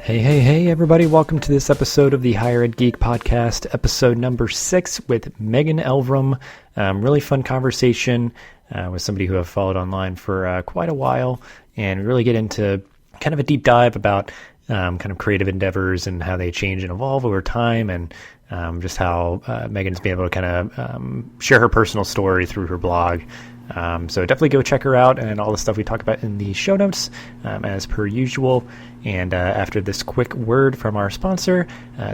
Hey, everybody. Welcome to this episode of the Higher Ed Geek Podcast, episode number 6 with Megan Elvrum. Really fun conversation with somebody who I've followed online for quite a while, and we really get into kind of a deep dive about kind of creative endeavors and how they change and evolve over time, and just how Megan's been able to kind of share her personal story through her blog. So definitely go check her out and all the stuff we talk about in the show notes, as per usual. And after this quick word from our sponsor,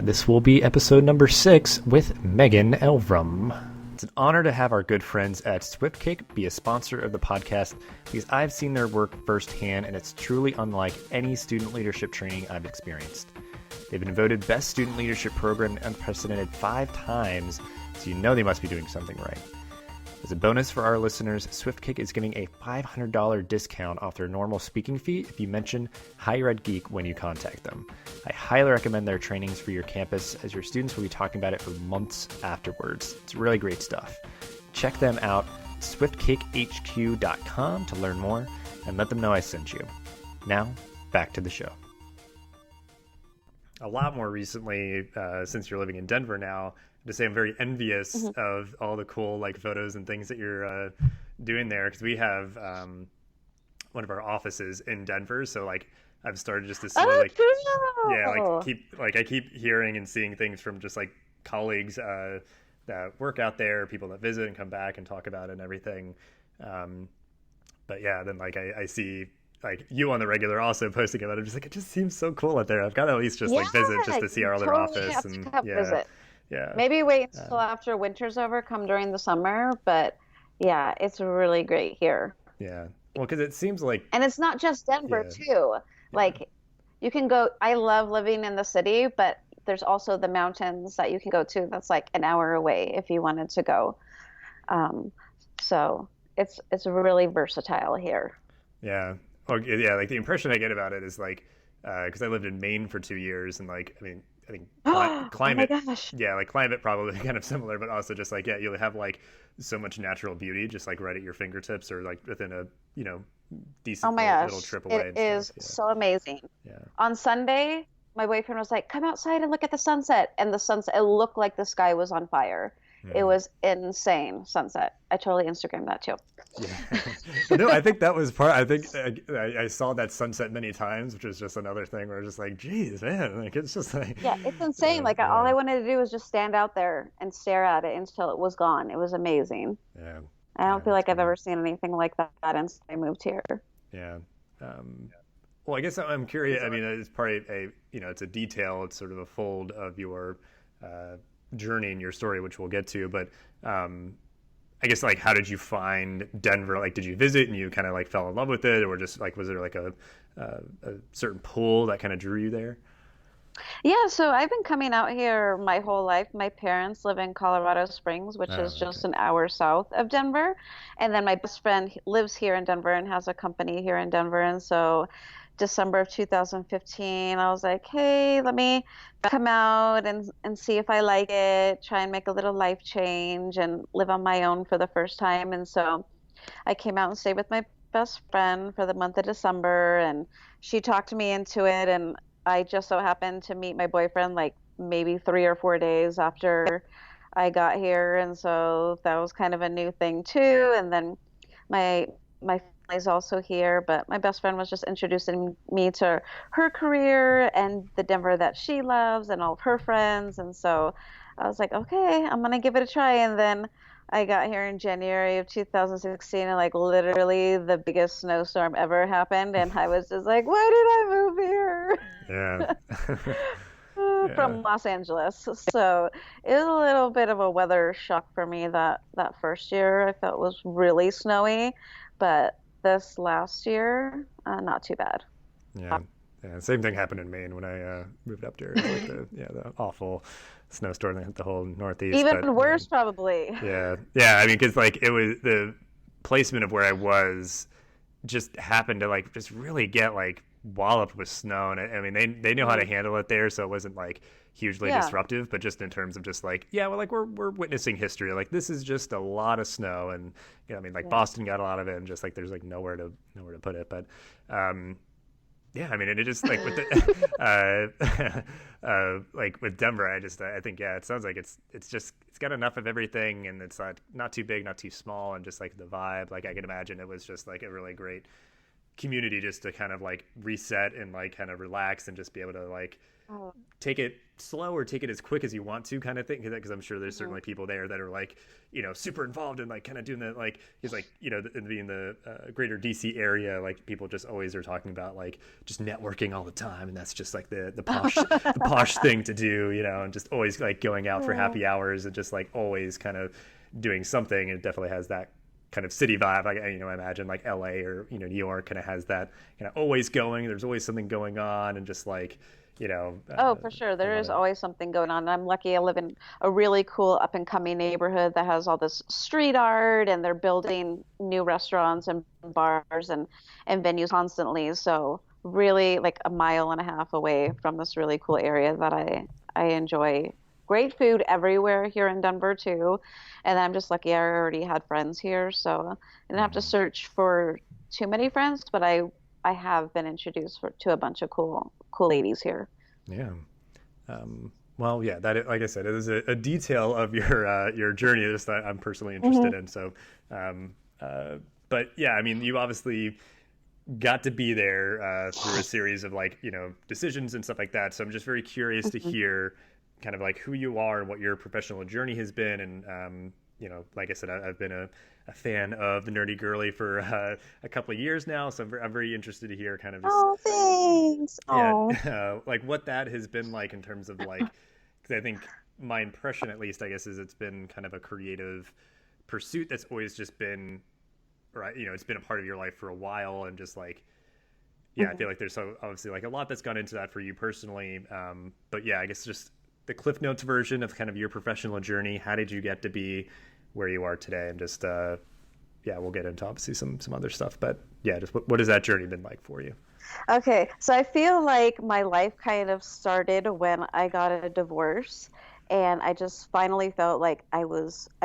this will be episode number 6 with Megan Elvrum. It's an honor to have our good friends at SwiftCake be a sponsor of the podcast, because I've seen their work firsthand, and it's truly unlike any student leadership training I've experienced. They've been voted Best Student Leadership Program unprecedented 5 times, so you know they must be doing something right. As a bonus for our listeners, SwiftCake is giving a $500 discount off their normal speaking fee if you mention Higher Ed Geek when you contact them. I highly recommend their trainings for your campus, as your students will be talking about it for months afterwards. It's really great stuff. Check them out, swiftcakehq.com, to learn more, and let them know I sent you. Now, back to the show. A lot more recently, since you're living in Denver now, to say I'm very envious of all the cool photos and things that you're doing there, because we have one of our offices in Denver, so I've started just to see I keep hearing and seeing things from just colleagues that work out there, people that visit and come back and talk about it and everything. But yeah, then I see you on the regular also posting about it. I'm just it just seems so cool out there. I've got to at least just visit just to see our other office and visit. Yeah. Maybe wait until after winter's over, come during the summer, but yeah, it's really great here. Yeah. Well, because it seems and it's not just Denver too. You can go, I love living in the city, but there's also the mountains that you can go to that's an hour away if you wanted to go. So it's really versatile here. Yeah. Oh, yeah. The impression I get about it is because I lived in Maine for 2 years, and I think climate, oh my gosh. Yeah, climate probably kind of similar, but also just you'll have so much natural beauty just right at your fingertips, or within a decent little trip away. It is so amazing. Yeah. On Sunday, my boyfriend was like, "Come outside and look at the sunset," and the sunset, it looked like the sky was on fire. It was insane sunset. I totally Instagrammed that too. Yeah. No, I think that was part. I think I saw that sunset many times, which is just another thing where it's just geez, man, it's just yeah, it's insane. All I wanted to do was just stand out there and stare at it until it was gone. It was amazing. Yeah. I don't feel like I've ever seen anything like that since I moved here. Yeah. Well, I guess I'm curious. I mean, it's probably it's a detail. It's sort of a fold of your journey and your story, which we'll get to, but I guess how did you find Denver? Did you visit and you kind of fell in love with it, or just was there a certain pull that kind of drew you there? Yeah, so I've been coming out here my whole life. My parents live in Colorado Springs, which is just an hour south of Denver, and then my best friend lives here in Denver and has a company here in Denver, and so December of 2015, I was like, hey, let me come out and see if I like it, try and make a little life change and live on my own for the first time. And so I came out and stayed with my best friend for the month of December, and she talked me into it. And I just so happened to meet my boyfriend maybe 3 or 4 days after I got here. And so that was kind of a new thing too. And then my is also here, but my best friend was just introducing me to her career and the Denver that she loves and all of her friends. And so I was like, okay, I'm going to give it a try. And then I got here in January of 2016, and literally the biggest snowstorm ever happened. And I was just like, why did I move here? Yeah. From Los Angeles. So it was a little bit of a weather shock for me that first year. I felt it was really snowy, but this last year, not too bad. Yeah. Same thing happened in Maine when I moved up there. The awful snowstorm that hit the whole Northeast. Even worse, probably. Yeah. I mean, because it was the placement of where I was just happened to just really get walloped with snow, and I mean they know how to handle it there, so it wasn't hugely disruptive, but just in terms of just we're witnessing history. This is just a lot of snow, and Boston got a lot of it, and just there's nowhere to put it. But Yeah, I mean, and it just like with the like with Denver, I think yeah, it sounds like it's got enough of everything, and it's not too big, not too small, and just like the vibe. Like I can imagine it was just like a really great community just to kind of like reset and like kind of relax and just be able to like Oh, take it slow or take it as quick as you want to kind of thing, because I'm sure there's mhm. certainly people there that are like super involved in like kind of doing that, like he's like being the greater DC area, like people just always are talking about like just networking all the time, and that's just like the posh thing to do, and just always like going out for Yeah. happy hours and just like always kind of doing something. And it definitely has that kind of city vibe. Like I imagine like LA or New York kind of has that kind of always going. There's always something going on, and just like Oh, for sure. a There lot is of. always something going on. I'm lucky I live in a really cool up and coming neighborhood that has all this street art and they're building new restaurants and bars and venues constantly. So really like a mile and a half away from this really cool area that I enjoy. Great food everywhere here in Denver too. And I'm just lucky I already had friends here, so I didn't have to Mhm. search for too many friends, but I have been introduced to a bunch of cool ladies here. Yeah. Well, yeah, like I said, it is a detail of your journey just that I'm personally interested Hmm. in. So, um, uh, but yeah, I mean, you obviously got to be there through a series of like decisions and stuff like that. So I'm just very curious to Hmm. hear kind of like who you are and what your professional journey has been. And like I said, I've been a fan of the Nerdy Girlie for a couple of years now. So I'm very interested to hear kind of just Oh, thanks. yeah, Oh. like what that has been like in terms of like, because I think my impression, at least, I guess, is it's been kind of a creative pursuit that's always just been, right? It's been a part of your life for a while, and just like, yeah, I feel Mhm. like there's so obviously like a lot that's gone into that for you personally. But yeah, I guess just the Cliff Notes version of kind of your professional journey. How did you get to be where you are today? And just yeah, we'll get into obviously some other stuff, but yeah, just what has that journey been like for you? Okay, so I feel like my life kind of started when I got a divorce, and I just finally felt like I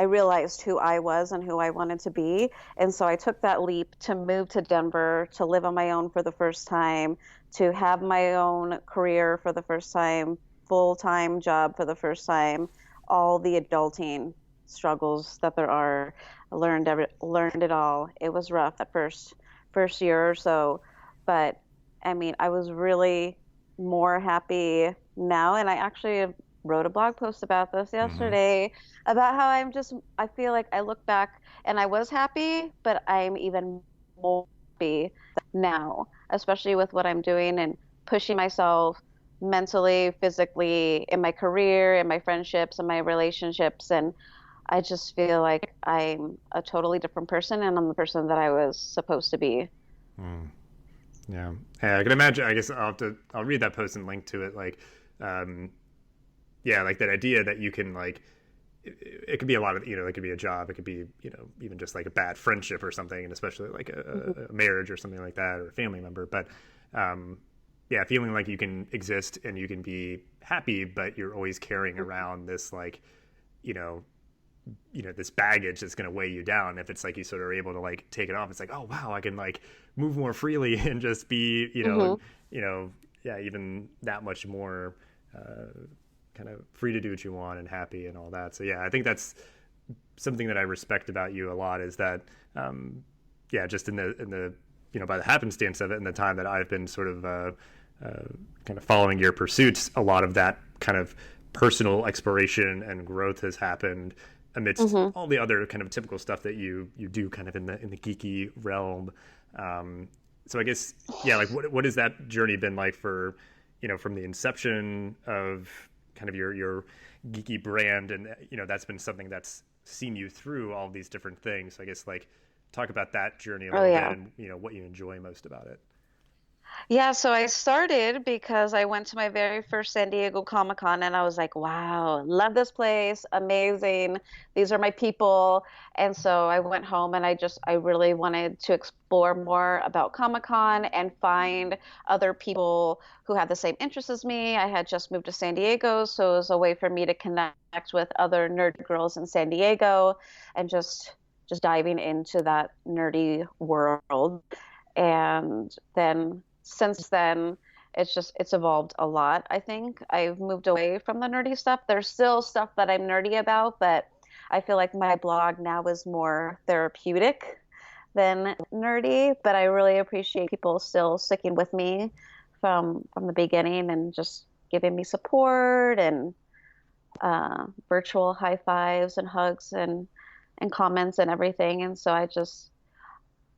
realized who I was and who I wanted to be. And so I took that leap to move to Denver, to live on my own for the first time, to have my own career for the first time, full-time job for the first time, all the adulting struggles that there are. I learned it all. It was rough at first year or so, but I mean, I was really more happy now. And I actually wrote a blog post about this Hmm. yesterday about how I feel like I look back and I was happy, but I'm even more happy now, especially with what I'm doing and pushing myself mentally, physically, in my career, in my friendships, in my relationships. And I just feel like I'm a totally different person and I'm the person that I was supposed to be. Yeah. Yeah, I can imagine. I guess I'll read that post and link to it. Like, um, yeah, like that idea that you can like it could be a lot of it could be a job, it could be even just like a bad friendship or something, and especially like Mhm. a marriage or something like that, or a family member. But um, yeah, feeling like you can exist and you can be happy, but you're always carrying Mhm. around this like you know this baggage that's going to weigh you down. If it's like you sort of are able to like take it off, it's like, oh wow, I can like move more freely and just be Mhm. you know yeah, even that much more kind of free to do what you want and happy and all that. So yeah, I think that's something that I respect about you a lot, is that yeah, just in the by the happenstance of it and the time that I've been sort of kind of following your pursuits, a lot of that kind of personal exploration and growth has happened amidst Mhm. all the other kind of typical stuff that you do kind of in the geeky realm. So I guess yeah, like what has that journey been like for from the inception of kind of your geeky brand, and that's been something that's seen you through all these different things. So I guess like talk about that journey a Oh little bit, yeah. and what you enjoy most about it. Yeah, so I started because I went to my very first San Diego Comic Con and I was like, wow, love this place, amazing. These are my people. And so I went home and I really wanted to explore more about Comic Con and find other people who had the same interests as me. I had just moved to San Diego, so it was a way for me to connect with other nerd girls in San Diego and just diving into that nerdy world. And then since then, it's evolved a lot, I think. I've moved away from the nerdy stuff. There's still stuff that I'm nerdy about, but I feel like my blog now is more therapeutic than nerdy, but I really appreciate people still sticking with me from the beginning and just giving me support and virtual high fives and hugs and comments and everything. And so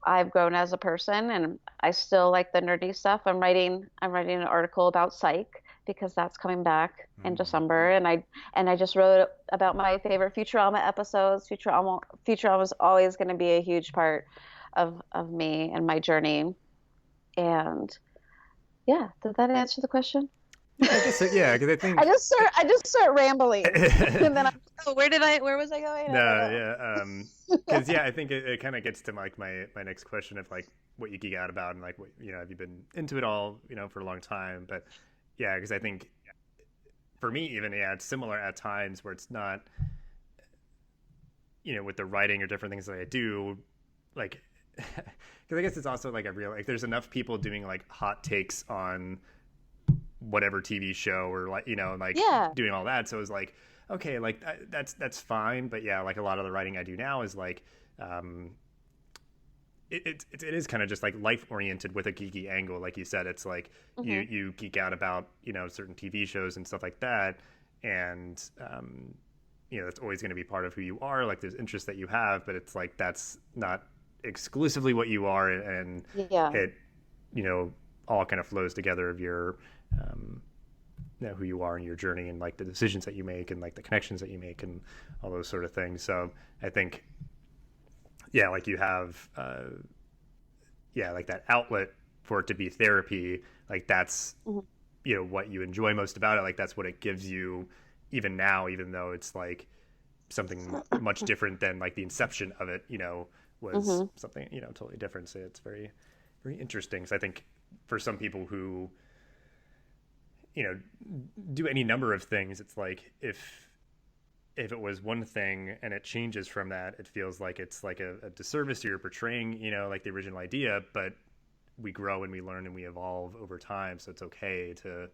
I've grown as a person and I still like the nerdy stuff. I'm writing an article about psych because that's coming back in December, and I just wrote about my favorite Futurama episodes. Futurama is always going to be a huge part of me and my journey. And yeah, did that answer the question? Yeah, I guess so, yeah, because I think I just start rambling, and then where was I going? no, yeah, because yeah, I think it kind of gets to like my next question of like what you geek out about and like what have you been into it all for a long time, but yeah, because I think for me even it's similar at times where it's not with the writing or different things that I do like because I guess it's also like I real like there's enough people doing like hot takes on whatever TV show or like like doing all that, so it was like okay, like that's fine, but yeah, like a lot of the writing I do now is like it is kind of just like life oriented with a geeky angle, like you said. It's like you geek out about certain TV shows and stuff like that, and that's always going to be part of who you are. Like there's interests that you have, but it's like that's not exclusively what you are, and it all kind of flows together of your who you are in your journey and like the decisions that you make and like the connections that you make and all those sort of things. So I think like you have like that outlet for it to be therapy, like that's what you enjoy most about it, like that's what it gives you even now, even though it's like something much different than like the inception of it was something totally different. So it's very, very interesting. So I think for some people who do any number of things, it's like if it was one thing and it changes from that, it feels like it's like a disservice to you're portraying like the original idea. But we grow and we learn and we evolve over time, so it's okay to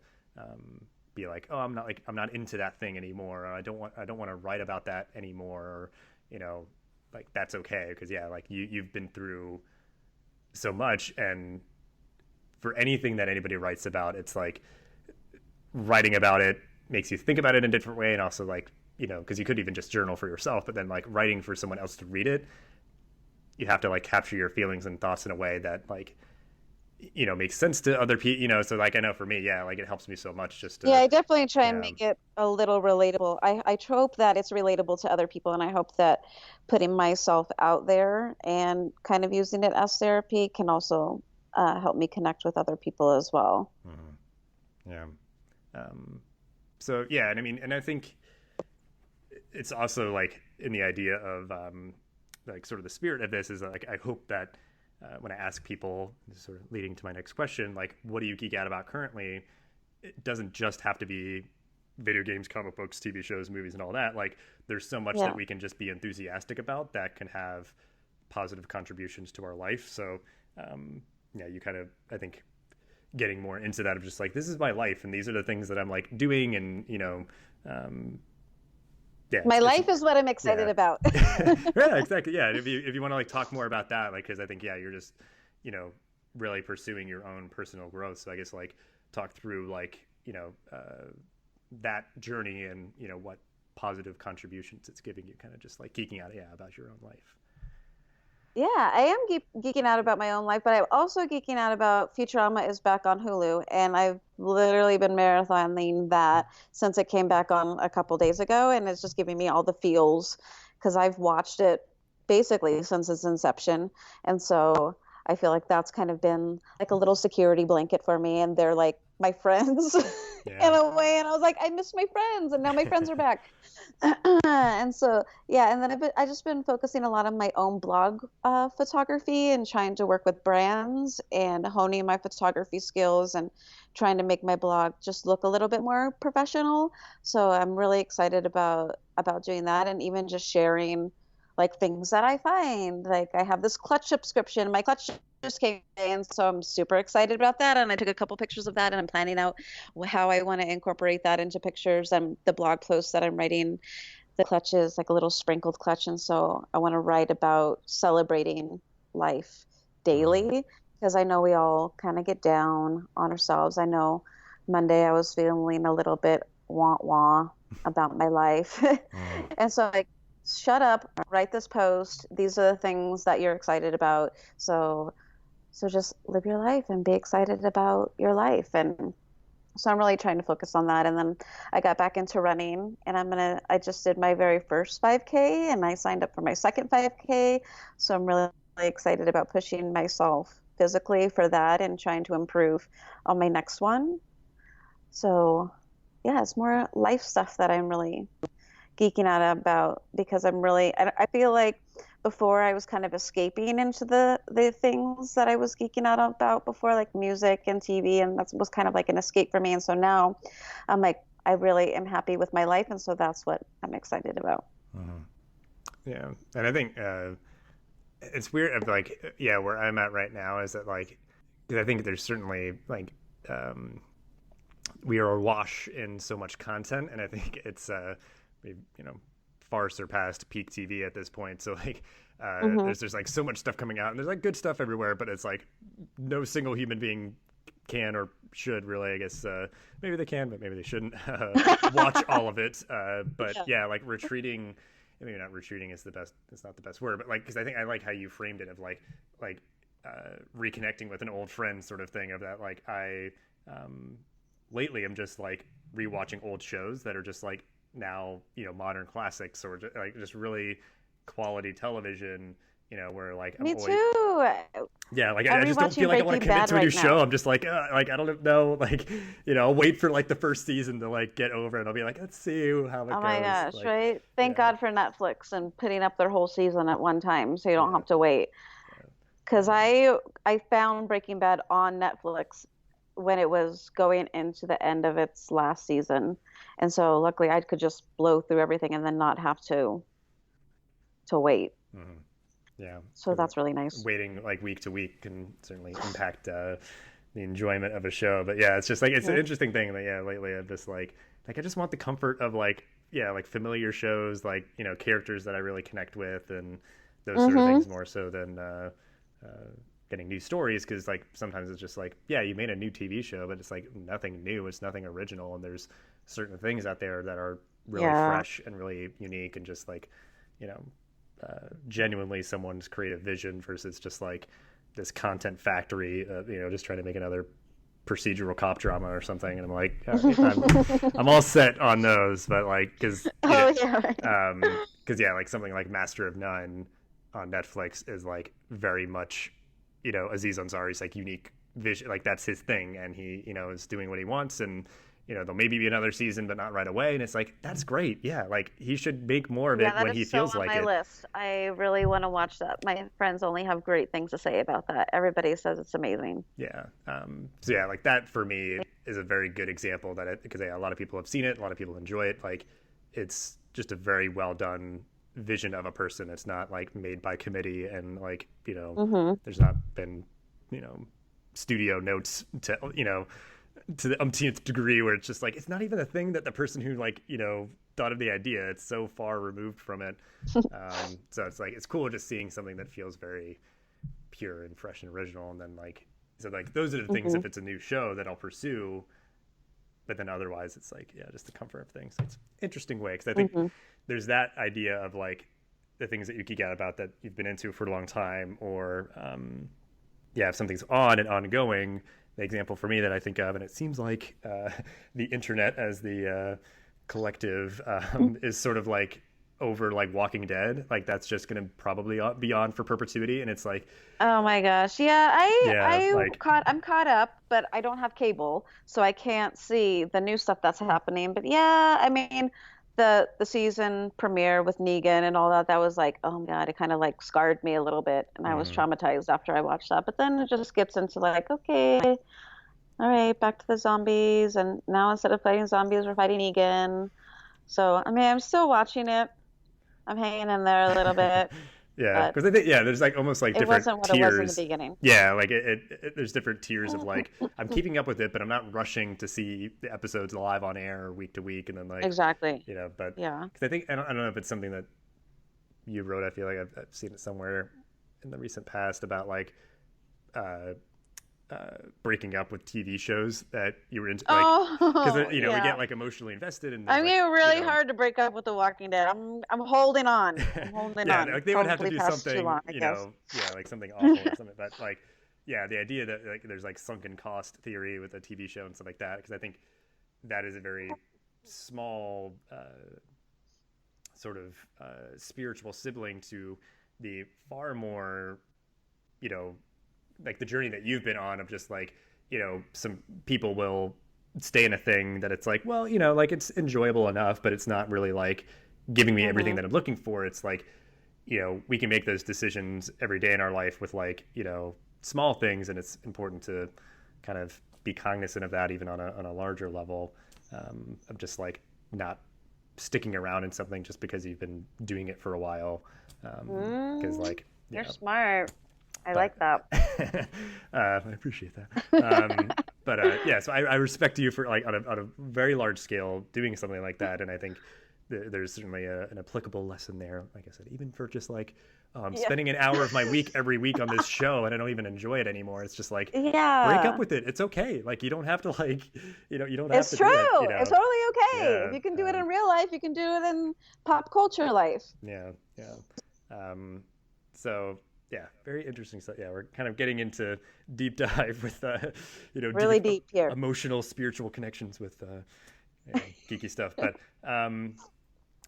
be like, oh, I'm not into that thing anymore, or I don't want to write about that anymore, or like that's okay, because like you've been through so much, and for anything that anybody writes about, it's like writing about it makes you think about it in a different way, and also like because you could even just journal for yourself, but then like writing for someone else to read it, you have to like capture your feelings and thoughts in a way that like makes sense to other people, so like I know for me, like it helps me so much just to, I definitely try and make it a little relatable. I hope that it's relatable to other people, and I hope that putting myself out there and kind of using it as therapy can also help me connect with other people as well. Yeah. So yeah, and I mean, and I think it's also like in the idea of like sort of the spirit of this is like I hope that when I ask people, sort of leading to my next question, like what do you geek out about currently, it doesn't just have to be video games, comic books, TV shows, movies, and all that. Like there's so much that we can just be enthusiastic about that can have positive contributions to our life. So you kind of, I think, getting more into that of just like, this is my life and these are the things that I'm like doing, and my life is what I'm excited about. Yeah, exactly. Yeah, if you want to like talk more about that, like, because I think you're just really pursuing your own personal growth. So I guess like talk through like that journey and what positive contributions it's giving you, kind of just like geeking out about your own life. Yeah, I am geeking out about my own life, but I'm also geeking out about Futurama is back on Hulu, and I've literally been marathoning that since it came back on a couple days ago, and it's just giving me all the feels because I've watched it basically since its inception, and so I feel like that's kind of been like a little security blanket for me, and they're like my friends in a way, and I was like, I miss my friends, and now my friends are back. And so and then I just been focusing a lot on my own blog photography and trying to work with brands and honing my photography skills and trying to make my blog just look a little bit more professional. So I'm really excited about doing that, and even just sharing like things that I find. Like I have this clutch subscription. My clutch just came in, so I'm super excited about that. And I took a couple pictures of that, and I'm planning out how I want to incorporate that into pictures and the blog posts that I'm writing. The clutch is like a little sprinkled clutch, and so I want to write about celebrating life daily because I know we all kind of get down on ourselves. I know Monday I was feeling a little bit wah about my life. And so like, shut up, write this post. These are the things that you're excited about. So just live your life and be excited about your life. And so I'm really trying to focus on that. And then I got back into running, and I just did my very first 5K, and I signed up for my second 5K. So I'm really excited about pushing myself physically for that and trying to improve on my next one. So yeah, it's more life stuff that I'm really geeking out about because I feel like before I was kind of escaping into the things that I was geeking out about before, like music and TV, and that was kind of like an escape for me. And so now I'm like, I really am happy with my life, and so that's what I'm excited about. Yeah, and I think it's weird of like, yeah, where I'm at right now is that like, because I think there's certainly like we are awash in so much content, and I think it's we've far surpassed peak TV at this point. So like there's like so much stuff coming out, and there's like good stuff everywhere, but it's like no single human being can or should really, I guess maybe they can, but maybe they shouldn't watch all of it. But yeah, like retreating, maybe not retreating is the best, it's not the best word, but like, because I think I like how you framed it of like reconnecting with an old friend sort of thing, of that like I lately I'm just like rewatching old shows that are just like now modern classics, or just really quality television, where like Me too. Yeah, like I just don't feel like I want to commit to a new show. I don't know, like I'll wait for like the first season to like get over, and I'll be like, let's see how it goes. Oh my gosh, right? Thank God for Netflix and putting up their whole season at one time, so you don't have to wait. Because I found Breaking Bad on Netflix when it was going into the end of its last season, and so luckily I could just blow through everything and then not have to wait. Yeah, so that's really nice. Waiting like week to week can certainly impact the enjoyment of a show. But yeah, it's just like it's an interesting thing that lately I've just like I just want the comfort of like familiar shows, like characters that I really connect with, and those sort of things more so than getting new stories, because like sometimes it's just like, yeah, you made a new TV show, but it's like nothing new, it's nothing original, and there's certain things out there that are really fresh and really unique, and just like genuinely someone's creative vision versus just like this content factory just trying to make another procedural cop drama or something. And I'm like, I'm all set on those, but like because like something like Master of None on Netflix is like very much Aziz Ansari's like unique vision, like that's his thing, and he is doing what he wants, and there'll maybe be another season but not right away, and it's like, that's great. Yeah, like he should make more of it when he feels like it. That is so on my list. I really want to watch that. My friends only have great things to say about that. Everybody says it's amazing. Yeah. So yeah, like that for me is a very good example that because a lot of people have seen it, a lot of people enjoy it. Like it's just a very well done vision of a person. It's not like made by committee, and like there's not been studio notes to to the umpteenth degree, where it's just like it's not even a thing that the person who like thought of the idea, it's so far removed from it. So it's like it's cool just seeing something that feels very pure and fresh and original, and then like those are the things, if it's a new show, that I'll pursue. But then otherwise it's like just the comfort of things. So it's an interesting way, because I think there's that idea of like the things that you geek out about that you've been into for a long time, or if something's on and ongoing. The example for me that I think of, and it seems like the internet as the collective is sort of like over like Walking Dead, like that's just going to probably be on for perpetuity, and it's like, oh my gosh, I'm caught up, but I don't have cable, so I can't see the new stuff that's happening. But yeah, I mean, the season premiere with Negan and all that was like, oh my God, it kind of like scarred me a little bit, and I was traumatized after I watched that. But then it just gets into like, okay, all right, back to the zombies, and now instead of fighting zombies, we're fighting Negan. So I mean, I'm still watching it. I'm hanging in there a little bit. Yeah, But because I think there's like almost like it different wasn't what tiers. it was in the beginning. Yeah, like there's different tiers of like I'm keeping up with it, but I'm not rushing to see the episodes live on air week to week, and then like Exactly. But Yeah. because I think I don't know if it's something that you wrote. I feel like I've seen it somewhere in the recent past about like uh, breaking up with TV shows that you were into, like because we get like emotionally invested, and I like, mean, really hard to break up with The Walking Dead. I'm holding on. I'm holding on. Like they would have to do something, long, like something awful or something. But like, the idea that like there's like sunken cost theory with a TV show and stuff like that, because I think that is a very small sort of spiritual sibling to the far more, like the journey that you've been on of just like, some people will stay in a thing that it's like, well, like it's enjoyable enough, but it's not really like giving me everything that I'm looking for. It's like, we can make those decisions every day in our life with like, small things. And it's important to kind of be cognizant of that even on a larger level, of just like not sticking around in something just because you've been doing it for a while. Because like, you're smart. I like that. I appreciate that. So I respect you for like on a very large scale doing something like that, and I think there's certainly an applicable lesson there. Like I said, even for just like spending an hour of my week every week on this show, and I don't even enjoy it anymore. It's just like break up with it. It's okay. Like you don't have to like you don't have to. It's true. Do it, It's totally okay. Yeah, if you can do it in real life, you can do it in pop culture life. Yeah. So. Yeah, very interesting stuff. Yeah, we're kind of getting into deep dive with, really deep here, emotional, spiritual connections with geeky stuff. But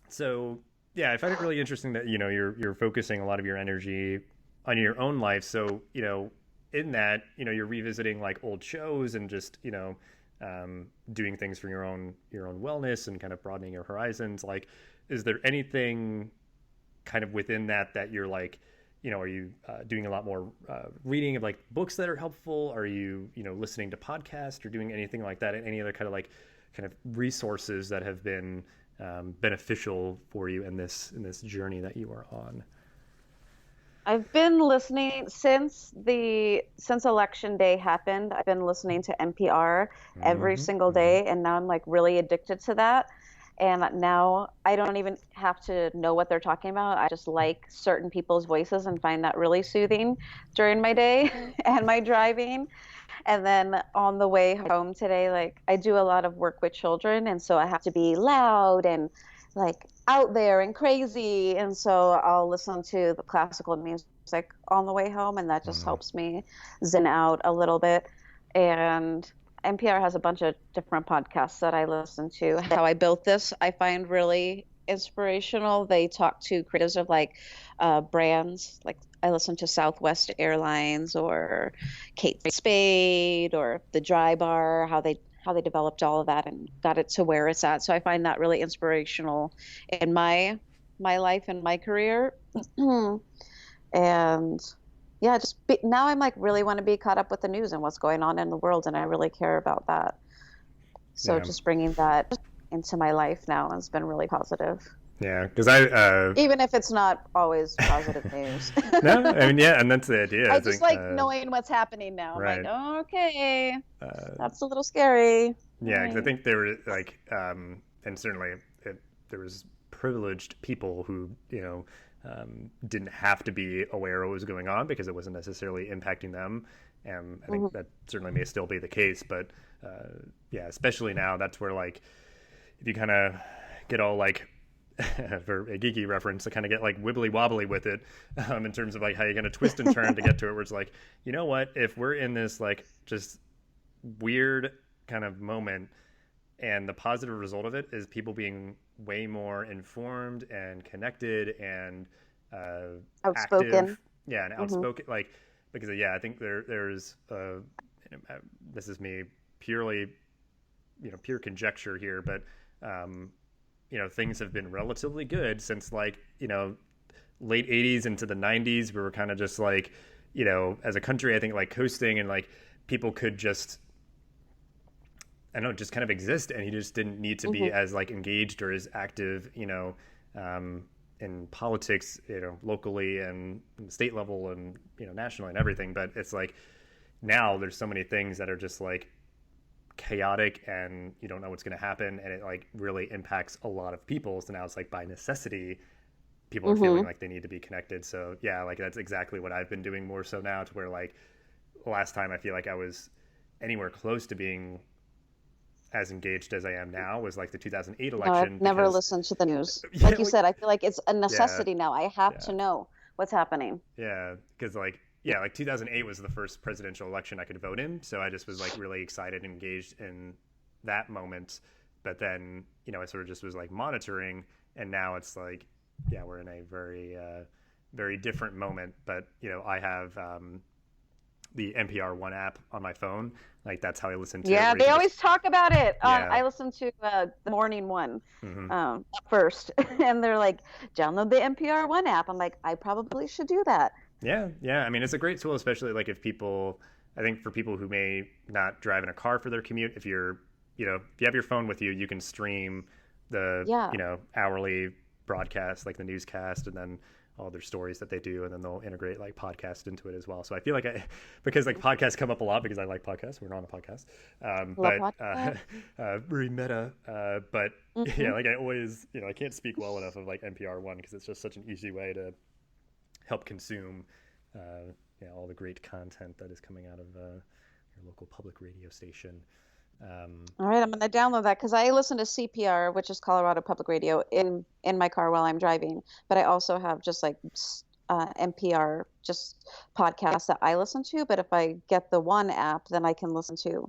so yeah, I find it really interesting that you're focusing a lot of your energy on your own life. So in that you're revisiting like old shows and just doing things for your own wellness and kind of broadening your horizons. Like, is there anything kind of within that you're like, are you doing a lot more reading of like books that are helpful? Are you, listening to podcasts or doing anything like that? Any other kind of resources that have been beneficial for you in this journey that you are on? I've been listening since Election Day happened. I've been listening to NPR every single day, and now I'm like really addicted to that. And now I don't even have to know what they're talking about. I just like certain people's voices and find that really soothing during my day and my driving. And then on the way home today, like I do a lot of work with children. And so I have to be loud and like out there and crazy. And so I'll listen to the classical music on the way home. And that just helps me zen out a little bit. And NPR has a bunch of different podcasts that I listen to. How I Built This, I find really inspirational. They talk to creators of like brands. Like I listen to Southwest Airlines or Kate Spade or the Dry Bar, how they developed all of that and got it to where it's at. So I find that really inspirational in my life and my career. And yeah, now I'm like really want to be caught up with the news and what's going on in the world, and I really care about that. So just bringing that into my life now has been really positive. Yeah, because I even if it's not always positive news. No, I mean and that's the idea. I just think, like knowing what's happening now. Right. I'm like, oh, okay, that's a little scary. Yeah, because I think there were like, and certainly there was privileged people who didn't have to be aware of what was going on because it wasn't necessarily impacting them. And I think that certainly may still be the case. But especially now, that's where like, if you kind of get all like, for a geeky reference, to kind of get like wibbly wobbly with it in terms of like how you're going to twist and turn to get to it, where it's like, you know what, if we're in this like just weird kind of moment, and the positive result of it is people being way more informed and connected and outspoken. active. Yeah, and outspoken. Like, because I think there's this is me purely, pure conjecture here, but things have been relatively good since like, late 80s into the 90s. We were kind of just like, as a country, I think like coasting, and like people could just, I don't know, just kind of exist, and he just didn't need to be as like engaged or as active, in in politics, locally and state level and, nationally and everything. But it's like now there's so many things that are just like chaotic and you don't know what's going to happen. And it like really impacts a lot of people. So now it's like by necessity, people are feeling like they need to be connected. So yeah, like that's exactly what I've been doing more so now, to where like last time I feel like I was anywhere close to being as engaged as I am now was like the 2008 election. I've never listened to the news. Like you said, I feel like it's a necessity now. I have to know what's happening. Yeah, because like 2008 was the first presidential election I could vote in, so I just was like really excited and engaged in that moment. But then I sort of just was like monitoring, and now it's like we're in a very very different moment. But I have the NPR One app on my phone. Like that's how I listen to it. Yeah, they always talk about it. I listen to the morning one first, and they're like, download the NPR One app. I'm like, I probably should do that. Yeah. I mean, it's a great tool, especially like I think for people who may not drive in a car for their commute, if you're, if you have your phone with you, you can stream the, hourly broadcast, like the newscast, and then all their stories that they do, and then they'll integrate like podcast into it as well. So I feel like because like podcasts come up a lot because I like podcasts. We're not on a podcast, very meta. But yeah, like I always, I can't speak well enough of like NPR One because it's just such an easy way to help consume, all the great content that is coming out of your local public radio station. All right, I'm going to download that because I listen to CPR, which is Colorado Public Radio, in my car while I'm driving. But I also have just like NPR, just podcasts that I listen to. But if I get the One app, then I can listen to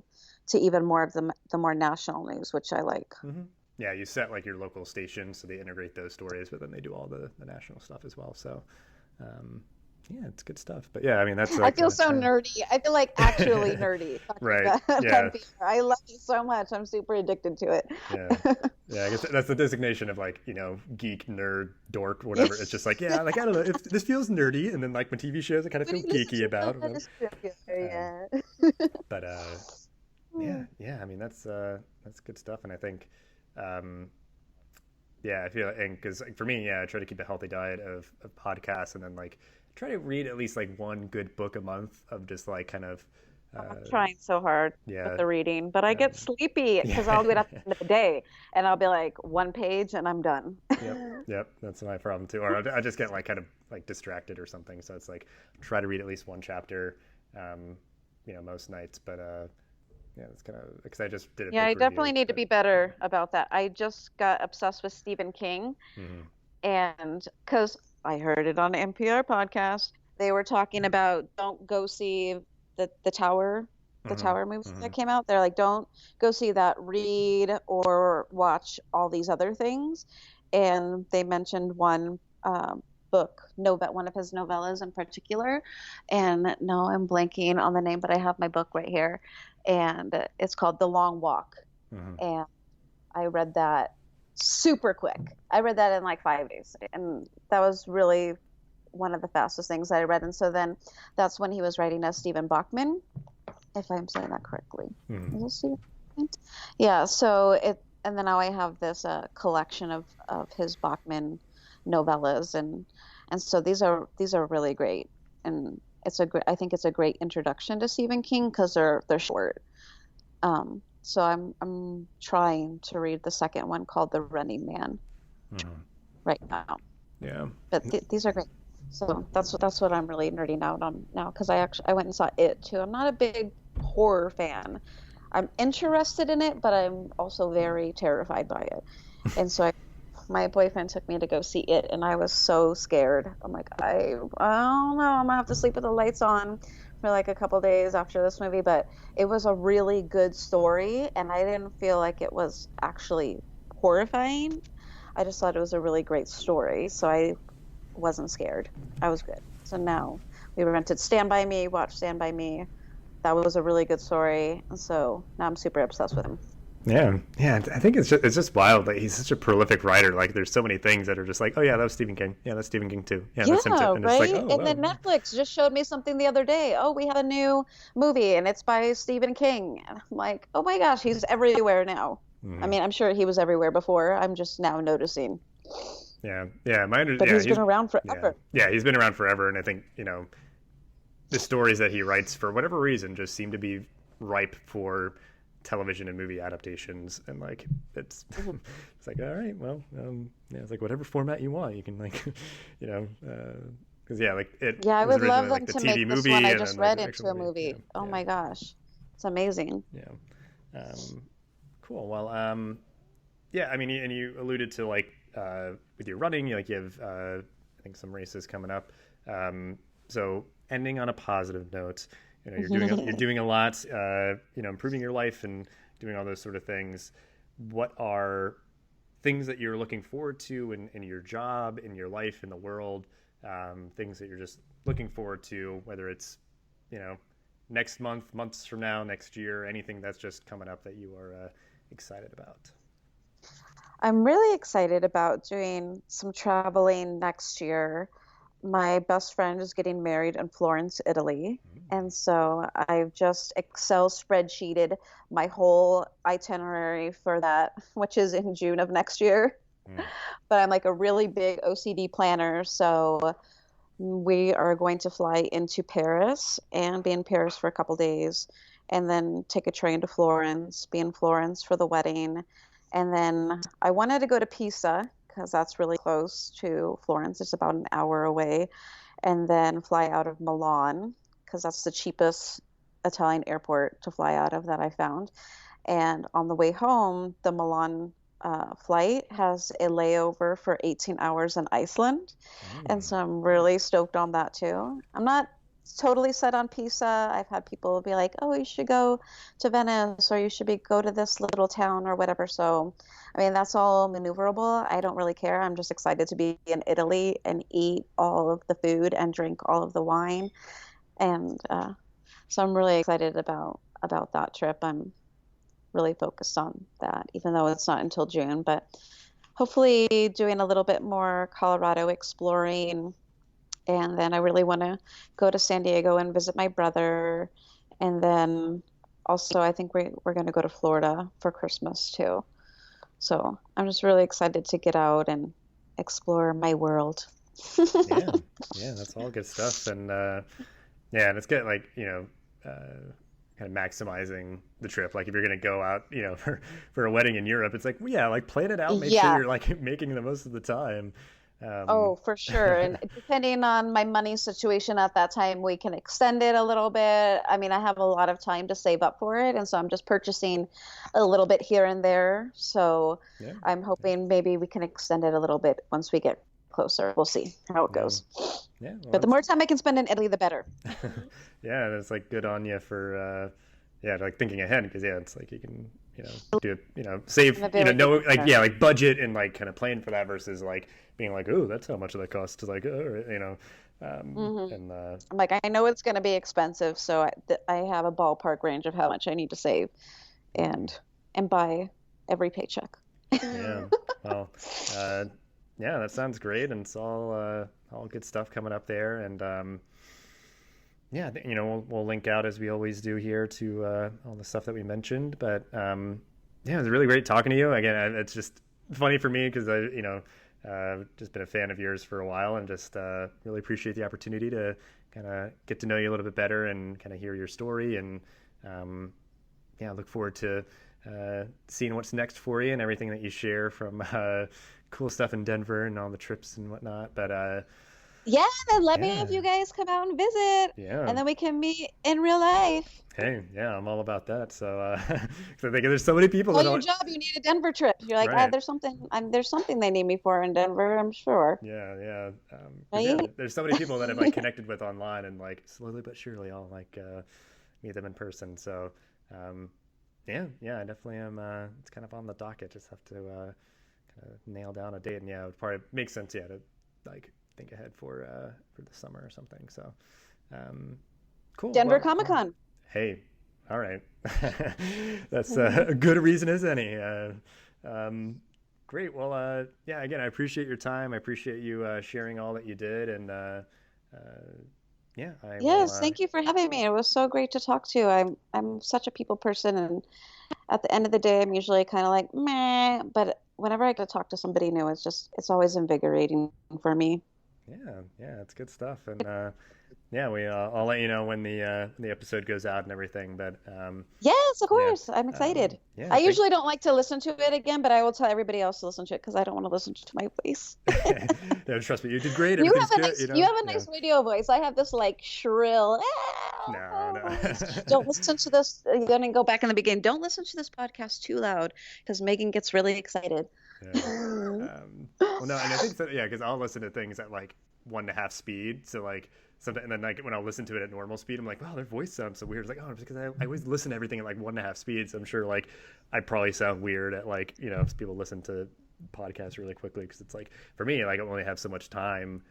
even more of the more national news, which I like. Mm-hmm. Yeah, you set like your local station, so they integrate those stories, but then they do all the national stuff as well. So yeah, it's good stuff. But yeah, I mean, that's like, I feel so nerdy. I feel like actually nerdy. Right. Yeah. I love it so much. I'm super addicted to it. Yeah. I guess that's the designation of like, geek, nerd, dork, whatever. It's just like, like, I don't know, if this feels nerdy, and then like when TV shows I kind of feel geeky about. But yeah, I mean, that's good stuff. And I think, I feel, and because for me, I try to keep a healthy diet of podcasts, and then like try to read at least like one good book a month of just like kind of. I'm trying so hard with the reading, but I get sleepy because I'll do it at the end of the day, and I'll be like one page and I'm done. Yep, that's my problem too. Or I just get like kind of like distracted or something. So it's like try to read at least one chapter, most nights. But that's kind of because I just did. I definitely need to be better about that. I just got obsessed with Stephen King, and because I heard it on an NPR podcast, they were talking about don't go see the Tower, Tower movie that came out. They're like, don't go see that, read or watch all these other things. And they mentioned one book, one of his novellas in particular. And no, I'm blanking on the name, but I have my book right here. And it's called The Long Walk. And I read that super quick. I read that in like 5 days. And that was really one of the fastest things I read. And so then that's when he was writing as Stephen Bachman, if I'm saying that correctly. Is it Stephen Bachman? Yeah. So and then now I have this collection of his Bachman novellas, and so these are really great, and I think it's a great introduction to Stephen King because they're short. So I'm trying to read the second one called The Running Man right now. Yeah. But these are great. So that's what I'm really nerding out on now, because I went and saw It too. I'm not a big horror fan. I'm interested in it, but I'm also very terrified by it. And so my boyfriend took me to go see It, and I was so scared. I'm like, I don't know, I'm gonna have to sleep with the lights on for like a couple days after this movie. But it was a really good story, and I didn't feel like it was actually horrifying. I just thought it was a really great story, so I wasn't scared. I was good. So now we rented Stand By Me, watched Stand By Me. That was a really good story. So now I'm super obsessed with him. Yeah. I think it's just wild. Like, he's such a prolific writer. Like, there's so many things that are just like, oh yeah, that was Stephen King. Yeah, that's Stephen King too. Yeah, that's him too. And right. It's like, oh, and then Netflix just showed me something the other day. Oh, we have a new movie, and it's by Stephen King. And I'm like, oh my gosh, he's everywhere now. I mean, I'm sure he was everywhere before. I'm just now noticing. Yeah. But he's been around forever. Yeah, he's been around forever, and I think the stories that he writes, for whatever reason, just seem to be ripe for television and movie adaptations. And like it's it's like, all right, well, it's like whatever format you want, you can like because I would love them to make this one I just read then, into a movie. Oh my gosh, it's amazing. Cool. Well, I mean, and you alluded to like with your running, you have I think some races coming up. So ending on a positive note, you're doing a lot, improving your life and doing all those sort of things. What are things that you're looking forward to in your job, in your life, in the world? Things that you're just looking forward to, whether it's next month, months from now, next year, anything that's just coming up that you are excited about? I'm really excited about doing some traveling next year. My best friend is getting married in Florence, Italy. And so I've just Excel spreadsheeted my whole itinerary for that, which is in June of next year. But I'm like a really big OCD planner. So we are going to fly into Paris and be in Paris for a couple days, and then take a train to Florence, be in Florence for the wedding. And then I wanted to go to Pisa because that's really close to Florence. It's about an hour away. And then fly out of Milan because that's the cheapest Italian airport to fly out of that I found. And on the way home, the Milan flight has a layover for 18 hours in Iceland. And so I'm really stoked on that too. I'm not totally set on Pisa. I've had people be like, oh, you should go to Venice, or you should go to this little town or whatever. So, I mean, that's all maneuverable. I don't really care. I'm just excited to be in Italy and eat all of the food and drink all of the wine. And so I'm really excited about that trip. I'm really focused on that, even though it's not until June, but hopefully doing a little bit more Colorado exploring. And then I really want to go to San Diego and visit my brother. And then also I think we're going to go to Florida for Christmas too. So I'm just really excited to get out and explore my world. Yeah, that's all good stuff. And and it's good, like, kind of maximizing the trip. Like if you're going to go out, for a wedding in Europe, it's like, like plan it out, make sure you're like making the most of the time. Oh, for sure. And depending on my money situation at that time, we can extend it a little bit. I mean, I have a lot of time to save up for it. And so I'm just purchasing a little bit here and there. So I'm hoping maybe we can extend it a little bit once we get closer. We'll see how it goes. Well, but the more time I can spend in Italy, the better. That's like good on you for, like thinking ahead, because it's like you can, do, save, like budget and like kind of plan for that versus like being like, oh, that's how much that costs to like, and I'm like, I know it's going to be expensive, so I have a ballpark range of how much I need to save and buy every paycheck. Well, that sounds great, and it's all good stuff coming up there, and we'll link out as we always do here to all the stuff that we mentioned. But it was really great talking to you again. It's just funny for me because I've just been a fan of yours for a while, and just really appreciate the opportunity to kind of get to know you a little bit better and kind of hear your story. And look forward to seeing what's next for you and everything that you share from cool stuff in Denver and all the trips and whatnot. But and let me know if you guys come out and visit. And then we can meet in real life. Hey, I'm all about that. So, cause I think there's so many people. Your job, you need a Denver trip. You're like, there's something they need me for in Denver, I'm sure. There's so many people that I've like connected with online, and like slowly but surely I'll like meet them in person. So, I definitely am. It's kind of on the docket. Just have to kind of nail down a date, and it would probably make sense. To like think ahead for the summer or something. So, cool. Denver Comic-Con. Hey, all right. That's a good reason as any. Great. Well, again, I appreciate your time. I appreciate you sharing all that you did, and Yeah, I will. Yes, thank you for having me. It was so great to talk to you. I'm such a people person, and at the end of the day, I'm usually kind of like meh. But whenever I get to talk to somebody new, it's always invigorating for me. Yeah, it's good stuff. And yeah, I'll let you know when the episode goes out and everything. But Yes, of yeah, course. I'm excited. yeah, I usually don't like to listen to it again, but I will tell everybody else to listen to it because I don't want to listen to my voice. yeah, trust me, you did great. You Everything's have a good. nice, You know, you have a nice radio voice. I have this like shrill. No. Don't listen to this. You're gonna go back in the beginning. Don't listen to this podcast too loud because Megan gets really excited. Yeah. Well, no, and I think that, yeah, because I'll listen to things at like 1.5 speed. So like sometimes, and then like when I'll listen to it at normal speed, I'm like, wow, their voice sounds so weird. It's like, oh, it's because I always listen to everything at like 1.5 speed. So I'm sure like I probably sound weird at like, you know, if people listen to podcasts really quickly because it's like for me, like I only have so much time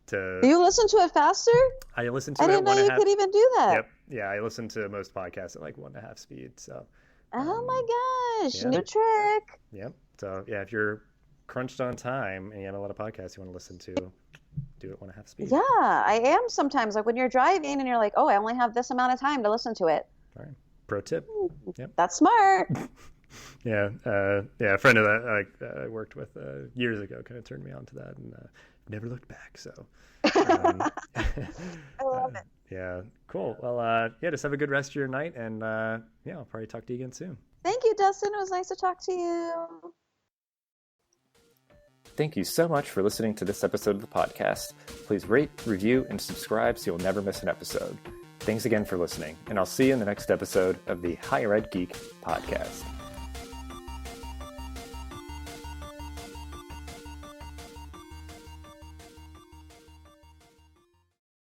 to. Do you listen to it faster? I listen to I it didn't at know you could even do that. Yep. Yeah, I listen to most podcasts at like 1.5 speed. So. Oh my gosh, yeah. new trick. Yep. So yeah, if you're crunched on time and you have a lot of podcasts you want to listen to, do it 1.5 speed. Yeah, I am sometimes. Like when you're driving and you're like, oh, I only have this amount of time to listen to it. All right. Pro tip. Yep. That's smart. Yeah. Yeah. A friend of that I worked with years ago kind of turned me on to that, and never looked back. So. I love it. Yeah. Cool. Well. Yeah. Just have a good rest of your night, and yeah, I'll probably talk to you again soon. Thank you, Dustin. It was nice to talk to you. Thank you so much for listening to this episode of the podcast. Please rate, review, and subscribe so you'll never miss an episode. Thanks again for listening, and I'll see you in the next episode of the Higher Ed Geek podcast.